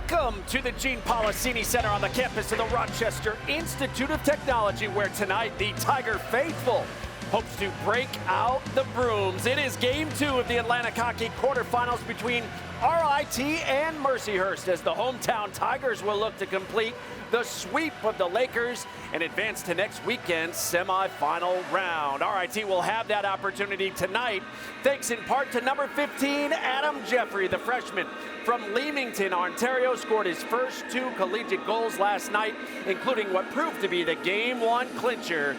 Welcome to the Gene Policini Center on the campus of the Rochester Institute of Technology, where tonight the Tiger faithful hopes to break out the brooms. It is game 2 of the Atlantic Hockey quarterfinals between RIT and Mercyhurst, as the hometown Tigers will look to complete the sweep of the Lakers and advance to next weekend's semifinal round. RIT will have that opportunity tonight, thanks in part to number 15, Adam Jeffrey, the freshman from Leamington, Ontario, scored his first 2 collegiate goals last night, including what proved to be the Game 1 clincher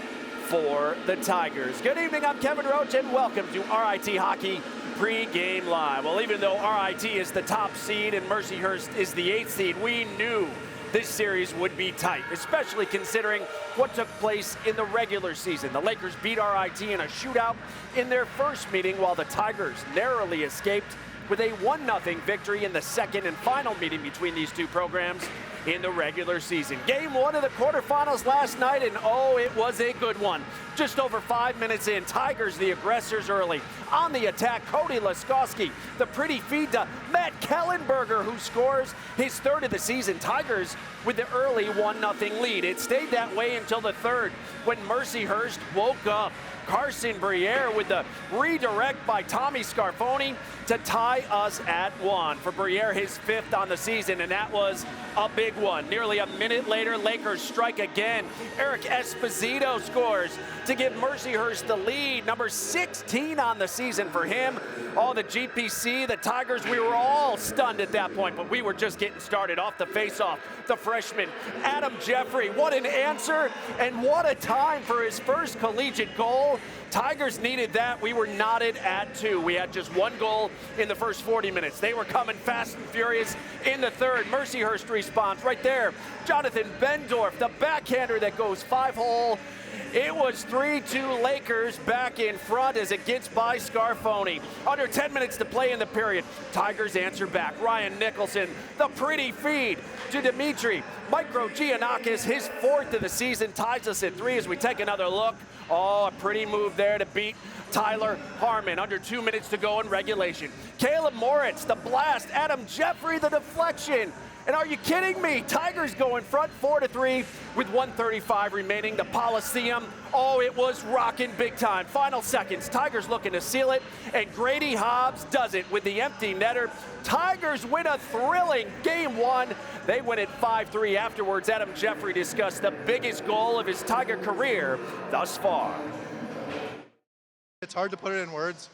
for the Tigers. Good evening, I'm Kevin Roach, and welcome to RIT Hockey Pre-Game Live. Well, even though RIT is the top seed and Mercyhurst is the 8th seed, we knew this series would be tight, especially considering what took place in the regular season. The Lakers beat RIT in a shootout in their first meeting, while the Tigers narrowly escaped with a 1-0 victory in the second and final meeting between these two programs in the regular season. Game 1 of the quarterfinals last night, and oh, it was a good one. Just over 5 minutes in, Tigers the aggressors early. On the attack, Cody Laskowski, the pretty feed to Matt Kellenberger, who scores his 3rd of the season. Tigers with the early 1-0 lead. It stayed that way until the 3rd, when Mercyhurst woke up. Carson Briere with the redirect by Tommy Scarfoni to tie us at 1. For Briere, his 5th on the season, and that was a big one. Nearly a minute later, Lakers strike again. Eric Esposito scores to give Mercyhurst the lead. Number 16 on the season for him. Oh, the GPC, the Tigers, we were all stunned at that point, but we were just getting started. Off the faceoff, the freshman, Adam Jeffrey. What an answer, and what a time for his first collegiate goal. Tigers needed that. We were knotted at 2. We had just 1 goal in the first 40 minutes. They were coming fast and furious in the 3rd. Mercyhurst responds right there. Jonathan Bendorf, the backhander that goes 5-hole. It was 3-2 Lakers back in front as it gets by Scarfoni. Under 10 minutes to play in the period. Tigers answer back. Ryan Nicholson, the pretty feed to Dimitri. Micro Giannakis, his 4th of the season, ties us at 3 as we take another look. Oh, a pretty move there to beat Tyler Harmon. Under 2 minutes to go in regulation. Caleb Moritz, the blast. Adam Jeffrey, the deflection. And are you kidding me? Tigers go in front 4-3 with 1:35 remaining. The Coliseum, oh, it was rocking big time. Final seconds, Tigers looking to seal it, and Grady Hobbs does it with the empty netter. Tigers win a thrilling Game 1. They win it 5-3 afterwards. Adam Jeffrey discussed the biggest goal of his Tiger career thus far. It's hard to put it in words.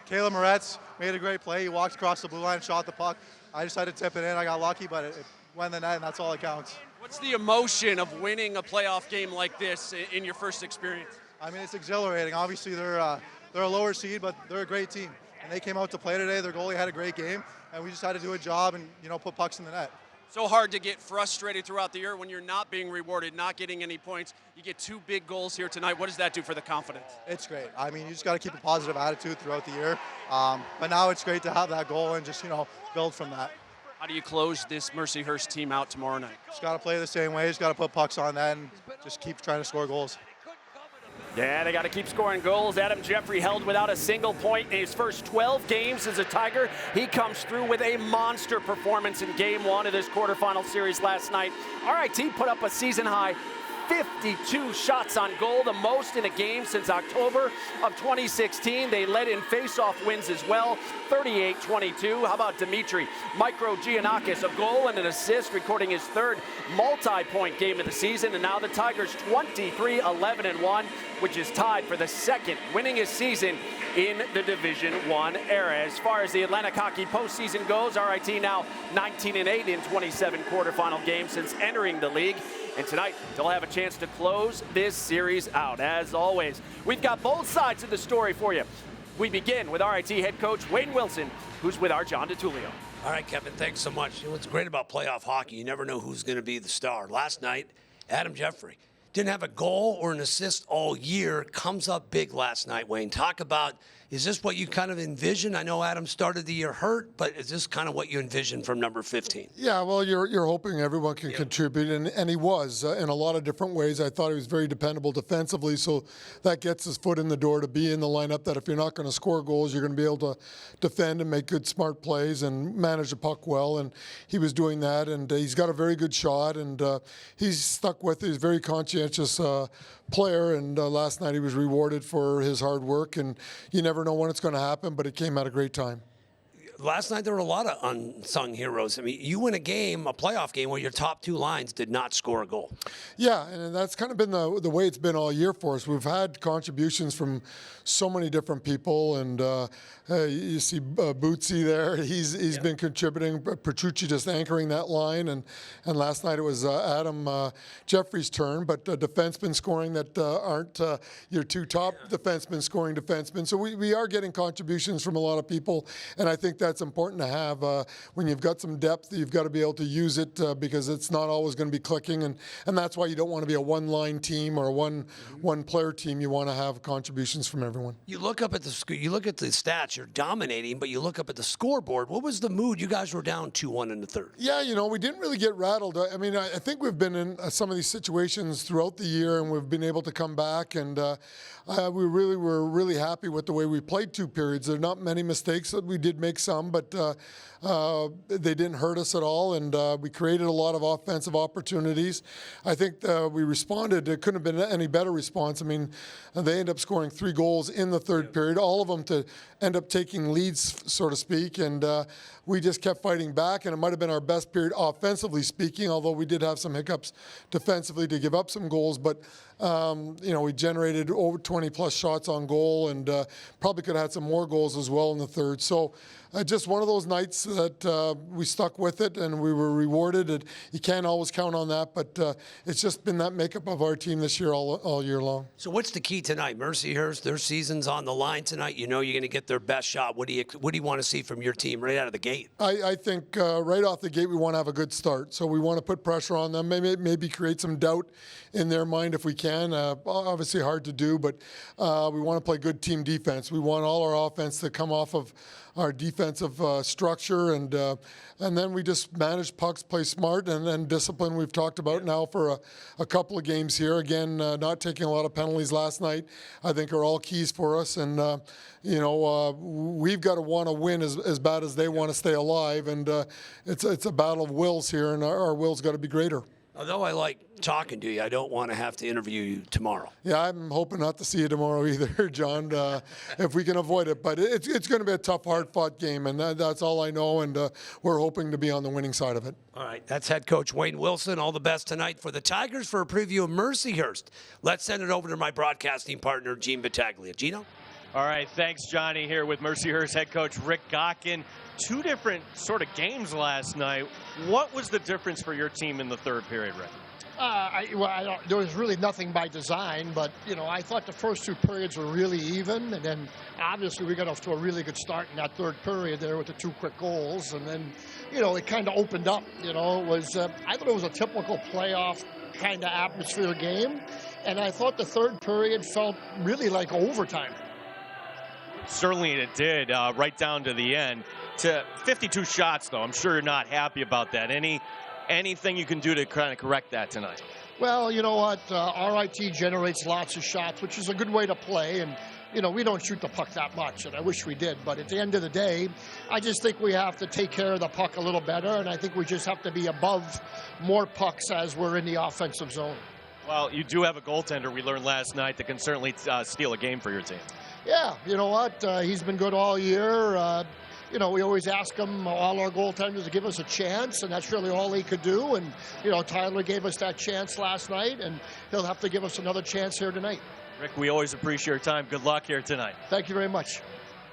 Caleb Moretz made a great play. He walked across the blue line, shot the puck. I just had to tip it in. I got lucky, but it went in the net, and that's all that counts. What's the emotion of winning a playoff game like this in your first experience? I mean, it's exhilarating. Obviously, they're a lower seed, but they're a great team. And they came out to play today. Their goalie had a great game, and we just had to do a job and, put pucks in the net. So hard to get frustrated throughout the year when you're not being rewarded, not getting any points. You get 2 big goals here tonight. What does that do for the confidence? It's great. I mean, you just got to keep a positive attitude throughout the year. But now it's great to have that goal and just, build from that. How do you close this Mercyhurst team out tomorrow night? Just got to play the same way. Just got to put pucks on that and just keep trying to score goals. Yeah, they got to keep scoring goals. Adam Jeffrey held without a single point in his first 12 games as a Tiger. He comes through with a monster performance in Game 1 of this quarterfinal series last night. RIT put up a season-high 52 shots on goal, the most in a game since October of 2016. They led in face-off wins as well, 38-22. How about Dimitri? Micro Giannakis, a goal and an assist, recording his 3rd multi-point game of the season. And now the Tigers 23-11-1, which is tied for the 2nd winningest season in the Division I era. As far as the Atlantic Hockey postseason goes, RIT now 19-8 in 27 quarterfinal games since entering the league. And tonight, they'll have a chance to close this series out. As always, we've got both sides of the story for you. We begin with RIT head coach Wayne Wilson, who's with our John DeTulio. All right, Kevin, thanks so much. What's great about playoff hockey, you never know who's going to be the star. Last night, Adam Jeffrey didn't have a goal or an assist all year. Comes up big last night, Wayne. Talk about, is this what you kind of envision? I know Adam started the year hurt, but is this kind of what you envision from number 15? Yeah, well, you're hoping everyone can contribute, and he was in a lot of different ways. I thought he was very dependable defensively, so that gets his foot in the door to be in the lineup that if you're not going to score goals, you're going to be able to defend and make good, smart plays and manage the puck well, and he was doing that, and he's got a very good shot, and he's stuck with it. He's a very conscientious player, and last night he was rewarded for his hard work, and you never know when it's going to happen, but it came at a great time. Last night there were a lot of unsung heroes. I mean, you win a game, a playoff game, where your top two lines did not score a goal. Yeah, and that's kind of been the way it's been all year for us. We've had contributions from so many different people, and you see Bootsy there. He's been contributing. Petrucci just anchoring that line, and last night it was Adam Jeffrey's turn. But defensemen scoring that aren't your two top defensemen scoring defensemen. So we are getting contributions from a lot of people, and I think that's important to have. When you've got some depth, you've got to be able to use it because it's not always going to be clicking, and that's why you don't want to be a one-line team or a one-player team. You want to have contributions from everyone. You look up at the stats. You're dominating, but you look up at the scoreboard. What was the mood? You guys were down 2-1 in the third. Yeah, we didn't really get rattled. I mean, I think we've been in some of these situations throughout the year, and we've been able to come back, and we were really happy with the way we played two periods. There are not many mistakes. We did make some, but they didn't hurt us at all, and we created a lot of offensive opportunities. I think we responded. It couldn't have been any better response. I mean, they ended up scoring 3 goals in the third period, all of them to end up taking leads, so to speak, and we just kept fighting back, and it might have been our best period offensively speaking, although we did have some hiccups defensively to give up some goals, but we generated over 20-plus shots on goal, and probably could have had some more goals as well in the third. So just one of those nights that we stuck with it, and we were rewarded. You can't always count on that, but it's just been that makeup of our team this year all year long. So what's the key tonight? Mercyhurst, their season's on the line tonight. You know you're going to get their best shot. What do you want to see from your team right out of the gate? I think right off the gate we want to have a good start. So we want to put pressure on them, maybe create some doubt in their mind if we can. Obviously hard to do, but we want to play good team defense. We want all our offense to come off of our defensive structure, and then we just manage pucks, play smart, and then discipline we've talked about now for a couple of games here. Again, not taking a lot of penalties last night, I think are all keys for us, and we've got to want to win as bad as they want to stay alive, and it's a battle of wills here, and our will's got to be greater. Although I like talking to you, I don't want to have to interview you tomorrow. Yeah, I'm hoping not to see you tomorrow either, John, if we can avoid it. But it's going to be a tough, hard-fought game, and that's all I know, and we're hoping to be on the winning side of it. All right, that's head coach Wayne Wilson. All the best tonight for the Tigers for a preview of Mercyhurst. Let's send it over to my broadcasting partner, Gene Battaglia. Gino? All right, thanks, Johnny, here with Mercyhurst head coach Rick Gotkin. 2 different sort of games last night. What was the difference for your team in the third period, Rick? There was really nothing by design, but, I thought the first 2 periods were really even, and then obviously we got off to a really good start in that third period there with the 2 quick goals, and then, it kind of opened up, I thought it was a typical playoff kind of atmosphere game, and I thought the third period felt really like overtime. Certainly it did, right down to the end. To 52 shots, though, I'm sure you're not happy about that. Anything you can do to kind of correct that tonight? Well, you know what? RIT generates lots of shots, which is a good way to play. And, we don't shoot the puck that much, and I wish we did. But at the end of the day, I just think we have to take care of the puck a little better. And I think we just have to be above more pucks as we're in the offensive zone. Well, you do have a goaltender we learned last night that can certainly steal a game for your team. Yeah, you know what? He's been good all year. We always ask him, all our goaltenders, to give us a chance, and that's really all he could do. And, Tyler gave us that chance last night, and he'll have to give us another chance here tonight. Rick, we always appreciate your time. Good luck here tonight. Thank you very much.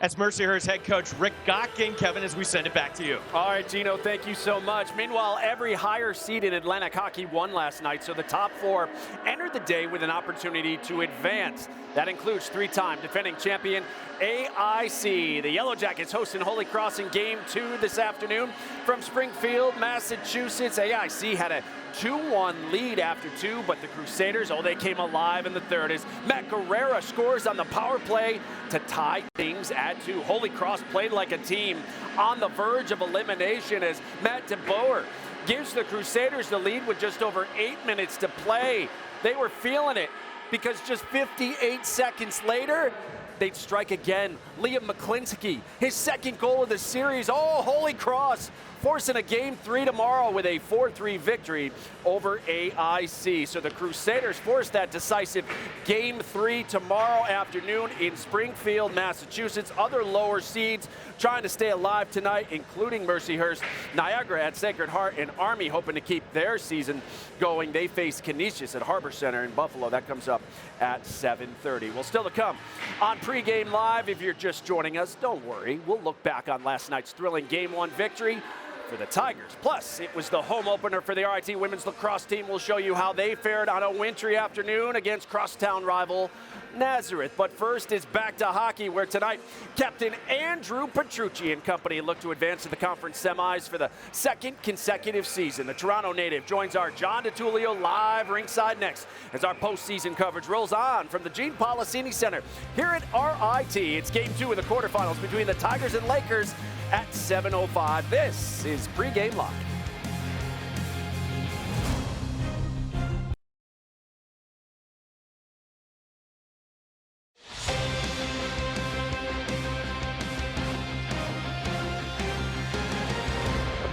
That's Mercyhurst head coach Rick Gotkin. Kevin, as we send it back to you. All right, Gino, thank you so much. Meanwhile, every higher-seeded Atlantic hockey won last night, so the top 4 entered the day with an opportunity to advance. That includes 3-time defending champion AIC. The Yellow Jackets hosting Holy Cross in Game 2 this afternoon from Springfield, Massachusetts. AIC had a 2-1 lead after 2, but the Crusaders, they came alive in the third as Matt Guerrera scores on the power play to tie things at 2. Holy Cross played like a team on the verge of elimination as Matt DeBoer gives the Crusaders the lead with just over 8 minutes to play. They were feeling it because just 58 seconds later, they'd strike again. Liam McClinsky, his second goal of the series. Holy Cross forcing a Game 3 tomorrow with a 4-3 victory over AIC. So the Crusaders force that decisive Game 3 tomorrow afternoon in Springfield, Massachusetts. Other lower seeds trying to stay alive tonight, including Mercyhurst, Niagara at Sacred Heart, and Army hoping to keep their season going. They face Canisius at Harbor Center in Buffalo. That comes up at 7:30. Well, still to come on Pregame Live. If you're just joining us, don't worry. We'll look back on last night's thrilling Game 1 victory for the Tigers. Plus, it was the home opener for the RIT women's lacrosse team. We'll show you how they fared on a wintry afternoon against crosstown rival Nazareth. But first, it's back to hockey, where tonight, Captain Andrew Petrucci and company look to advance to the conference semis for the second consecutive season. The Toronto native joins our John DiTullio live ringside next as our postseason coverage rolls on from the Gene Policini Center here at RIT. It's Game 2 of the quarterfinals between the Tigers and Lakers at 7:05. This is Pregame Live.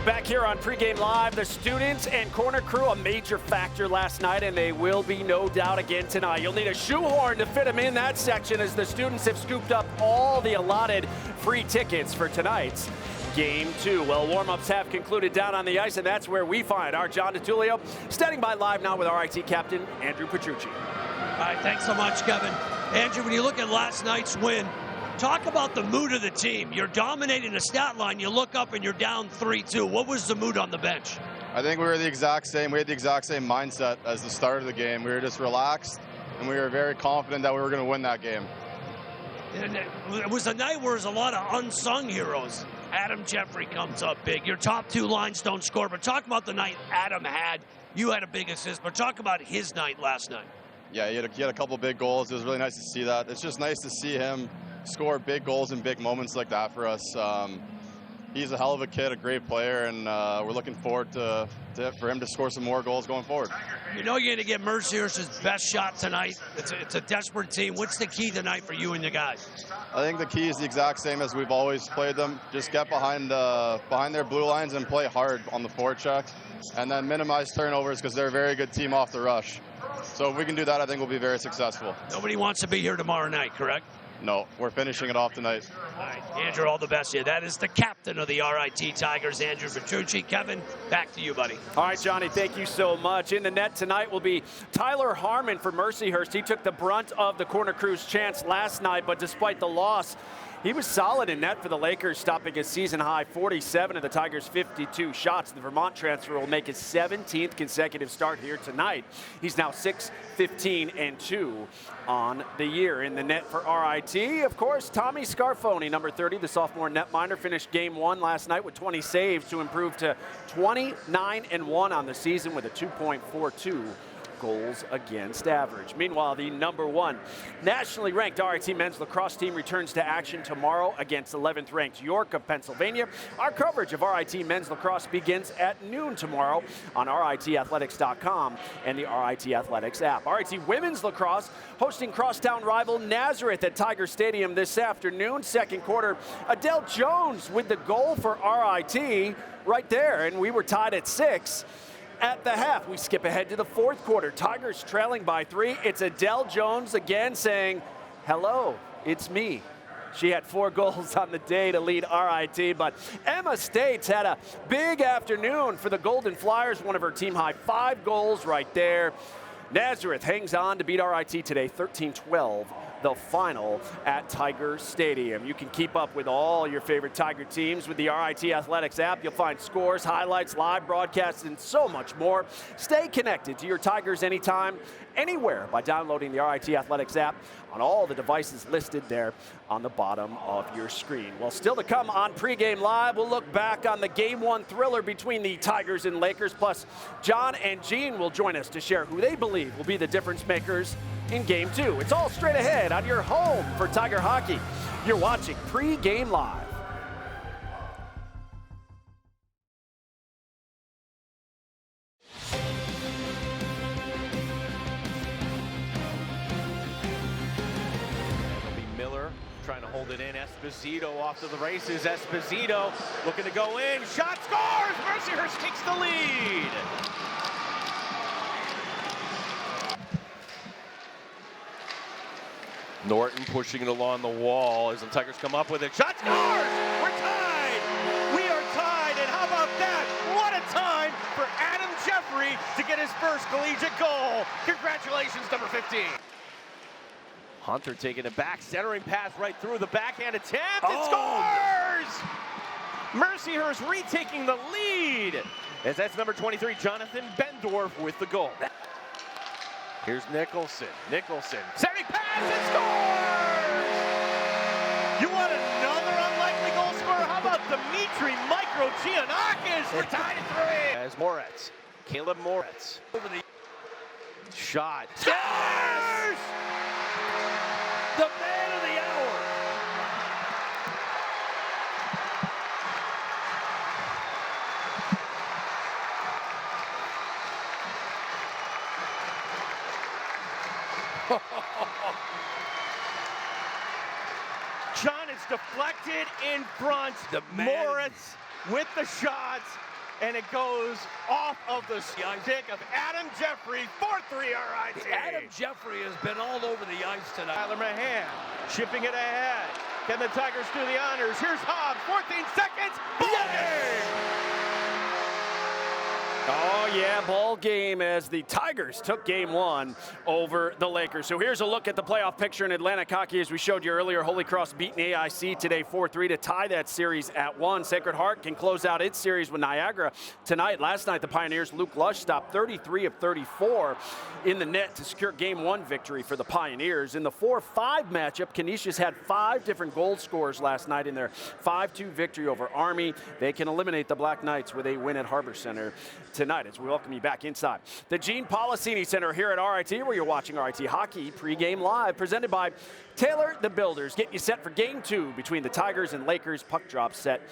Back here on Pregame Live, the students and corner crew, a major factor last night, and they will be no doubt again tonight. You'll need a shoehorn to fit them in that section as the students have scooped up all the allotted free tickets for tonight's Game 2. Well, warm-ups have concluded down on the ice, and that's where we find our John DiTullio, standing by live now with RIT captain Andrew Petrucci. All right, thanks so much, Kevin. Andrew, when you look at last night's win, talk about the mood of the team. You're dominating the stat line. You look up and you're down 3-2. What was the mood on the bench? I think we were the exact same. We had the exact same mindset as the start of the game. We were just relaxed, and we were very confident that we were going to win that game. And it was a night where there's a lot of unsung heroes. Adam Jeffrey comes up big. Your top two lines don't score, but talk about the night Adam had. You had a big assist, but talk about his night last night. Yeah, he had a couple big goals. It was really nice to see that. It's just nice to see him score big goals in big moments like that for us. He's a hell of a kid, a great player, and we're looking forward for him to score some more goals going forward. You know you're going to get Mercyhurst's best shot tonight. It's a desperate team. What's the key tonight for you and your guys? I think the key is the exact same as we've always played them. Just get behind their blue lines and play hard on the forecheck, and then minimize turnovers because they're a very good team off the rush. So if we can do that, I think we'll be very successful. Nobody wants to be here tomorrow night, correct? No, we're finishing it off tonight. All right, Andrew, all the best here. That is the captain of the RIT Tigers, Andrew Petrucci. Kevin, back to you, buddy. All right, Johnny, thank you so much. In the net tonight will be Tyler Harmon for Mercyhurst. He took the brunt of the corner crew's chance last night, but despite the loss, he was solid in net for the Lakers, stopping a season-high 47 of the Tigers' 52 shots. The Vermont transfer will make his 17th consecutive start here tonight. He's now 6-15-2 on the year. In the net for RIT, of course, Tommy Scarfoni, number 30, the sophomore netminder, finished Game 1 last night with 20 saves to improve to 29-1 on the season with a 2.42 goals against average. Meanwhile, the number 1 nationally ranked RIT men's lacrosse team returns to action tomorrow against 11th ranked York of Pennsylvania. Our coverage of RIT men's lacrosse begins at noon tomorrow on RITathletics.com and the RIT Athletics app. RIT women's lacrosse hosting crosstown rival Nazareth at Tiger Stadium this afternoon. Second quarter, Adele Jones with the goal for RIT right there, and we were tied at 6. At the half, we skip ahead to the fourth quarter. Tigers trailing by 3. It's Adele Jones again saying, hello, it's me. She had 4 goals on the day to lead RIT, but Emma States had a big afternoon for the Golden Flyers, one of her team-high 5 goals right there. Nazareth hangs on to beat RIT today, 13-12 the final at Tiger Stadium. You can keep up with all your favorite Tiger teams with the RIT Athletics app. You'll find scores, highlights, live broadcasts, and so much more. Stay connected to your Tigers anytime, anywhere by downloading the RIT Athletics app on all the devices listed there on the bottom of your screen. Well, still to come on Pregame Live, we'll look back on the Game 1 thriller between the Tigers and Lakers, plus John and Gene will join us to share who they believe will be the difference makers in Game 2. It's all straight ahead on your home for Tiger hockey. You're watching Pregame Live. Trying to hold it in. Esposito off to the races. Esposito looking to go in. Shot scores! Mercyhurst takes the lead. Norton pushing it along the wall as the Tigers come up with it. Shot scores! We're tied! We are tied, and how about that? What a time for Adam Jeffrey to get his first collegiate goal. Congratulations, number 15. Hunter taking it back, centering pass right through the backhand attempt. It scores! Mercyhurst retaking the lead. As that's number 23, Jonathan Bendorf with the goal. Here's Nicholson. Centering pass and scores! You want another unlikely goal scorer? How about Dimitri Micro Giannakis? We're tied at 3. As Moretz, Caleb Moretz. Over the shot. Scores! The man of the hour. John, it's deflected in front. Moritz with the shots, and it goes off of the stick of Adam Jeffrey, 4-3 RIT. Adam Jeffrey has been all over the ice tonight. Tyler Mahan shipping it ahead. Can the Tigers do the honors? Here's Hobbs, 14 seconds. Yes! Oh yeah, ball game as the Tigers took Game 1 over the Lakers. So here's a look at the playoff picture in Atlantic hockey. As we showed you earlier, Holy Cross beating AIC today 4-3 to tie that series at 1. Sacred Heart can close out its series with Niagara tonight. Last night, the Pioneers' Luke Lush stopped 33 of 34 in the net to secure Game 1 victory for the Pioneers. In the 4-5 matchup, Canisius had 5 different goal scorers last night in their 5-2 victory over Army. They can eliminate the Black Knights with a win at Harbor Center tonight as we welcome you back inside the Gene Policini Center here at RIT, where you're watching RIT Hockey Pregame Live, presented by Taylor the Builders. Getting you set for Game 2 between the Tigers and Lakers. Puck drop set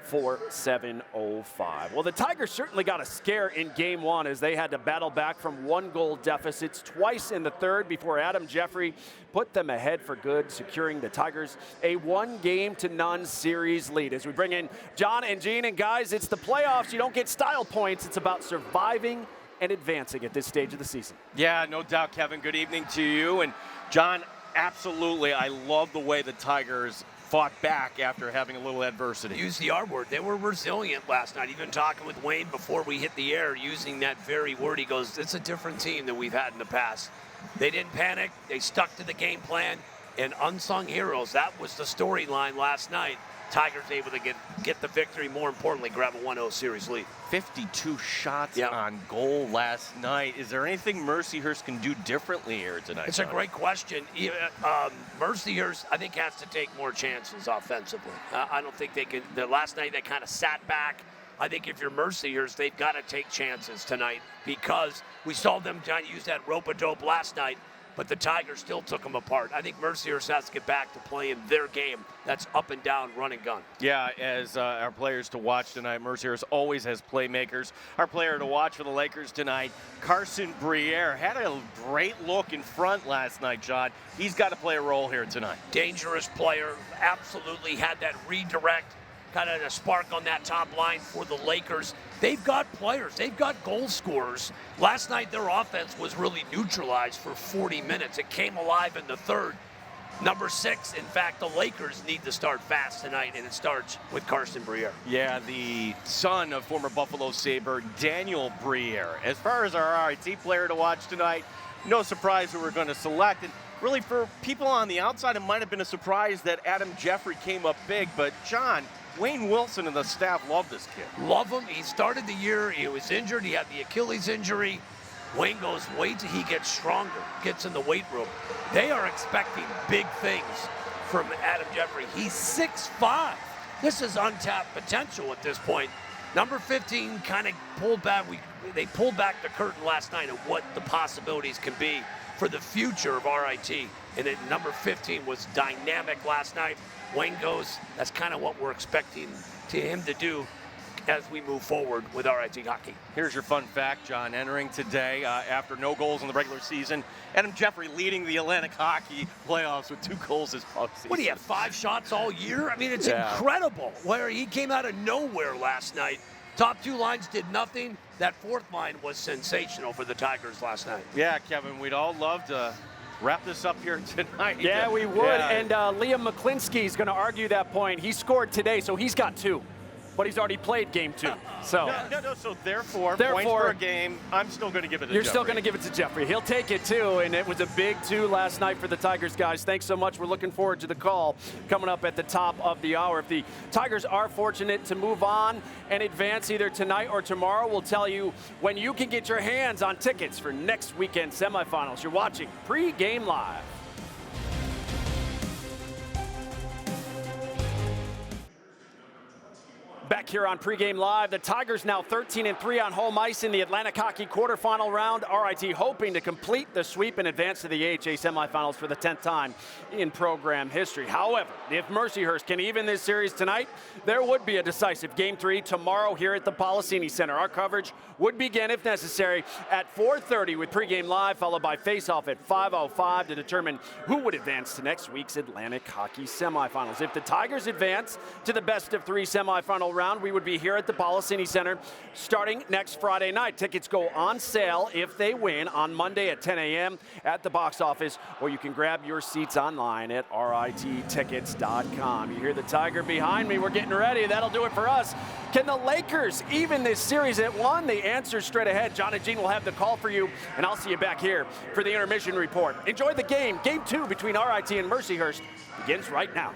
for 7:05. Well, the Tigers certainly got a scare in Game 1 as they had to battle back from 1-goal deficits twice in the third before Adam Jeffrey put them ahead for good, securing the Tigers a 1-0 series lead. As we bring in John and Gene, and guys, it's the playoffs. You don't get style points. It's about surviving and advancing at this stage of the season. Yeah, no doubt, Kevin. Good evening to you. And John, absolutely, I love the way the Tigers fought back after having a little adversity. Use the R word. They were resilient last night. Even talking with Wayne before we hit the air, using that very word, he goes, it's a different team than we've had in the past. They didn't panic. They stuck to the game plan. And unsung heroes, that was the storyline last night. Tigers able to get the victory, more importantly, grab a 1-0 series lead. 52 shots on goal last night. Is there anything Mercyhurst can do differently here tonight? It's a great question. Mercyhurst, I think, has to take more chances offensively. I don't think they can. Last night, they kind of sat back. I think if you're Mercyhurst, they've got to take chances tonight because we saw them trying to use that rope-a-dope last night, but the Tigers still took them apart. I think Mercyhurst has to get back to playing their game. That's up and down, run and gun. Yeah, as our players to watch tonight, Mercyhurst always has playmakers. Our player to watch for the Lakers tonight, Carson Briere, had a great look in front last night, John. He's got to play a role here tonight. Dangerous player, absolutely had that redirect, kind of a spark on that top line for the Lakers. They've got players. They've got goal scorers. Last night, their offense was really neutralized for 40 minutes. It came alive in the third. Number 6, in fact, the Lakers need to start fast tonight, and it starts with Carson Briere. Yeah, the son of former Buffalo Sabre, Daniel Briere. As far as our RIT player to watch tonight, no surprise who we're going to select. And really for people on the outside, it might have been a surprise that Adam Jeffrey came up big, but John, Wayne Wilson and the staff love this kid. Love him. He started the year, he was injured, he had the Achilles injury. Wayne goes, wait till he gets stronger, gets in the weight room. They are expecting big things from Adam Jeffrey. He's 6'5". This is untapped potential at this point. Number 15 kind of pulled back. They pulled back the curtain last night of what the possibilities can be for the future of RIT. And then number 15 was dynamic last night. Wayne goes, that's kind of what we're expecting to him to do as we move forward with RIT hockey. Here's your fun fact, John. Entering today after no goals in the regular season, Adam Jeffrey leading the Atlantic Hockey playoffs with 2 goals this postseason. What do you have, 5 shots all year? I mean, it's incredible. Where he came out of nowhere last night. Top 2 lines did nothing. That 4th line was sensational for the Tigers last night. Yeah, Kevin, we'd all love to wrap this up here tonight. Yeah, we would. Yeah. And Liam McClinsky is going to argue that point. He scored today, so he's got 2. But he's already played game 2. So no. So therefore, points per a game, I'm still going to give it to Jeffrey. You're still going to give it to Jeffrey. He'll take it too, and it was a big 2 last night for the Tigers, guys. Thanks so much. We're looking forward to the call coming up at the top of the hour. If the Tigers are fortunate to move on and advance either tonight or tomorrow, we'll tell you when you can get your hands on tickets for next weekend semifinals. You're watching Pregame Live. Back here on Pregame Live, the Tigers now 13-3 on home ice in the Atlantic Hockey quarterfinal round. RIT hoping to complete the sweep and advance to the AHA semifinals for the 10th time in program history. However, if Mercyhurst can even this series tonight, there would be a decisive Game 3 tomorrow here at the Policini Center. Our coverage would begin, if necessary, at 4:30 with Pregame Live, followed by Face-Off at 5:05 to determine who would advance to next week's Atlantic Hockey semifinals. If the Tigers advance to the best-of-3 semifinal round, we would be here at the Policini Center starting next Friday night. Tickets go on sale if they win on Monday at 10 a.m. at the box office, or you can grab your seats online at rittickets.com. You hear the Tiger behind me. We're getting ready. That'll do it for us. Can the Lakers even this series at 1? The answer's straight ahead. John and Gene will have the call for you, and I'll see you back here for the intermission report. Enjoy the game. Game 2 between RIT and Mercyhurst begins right now.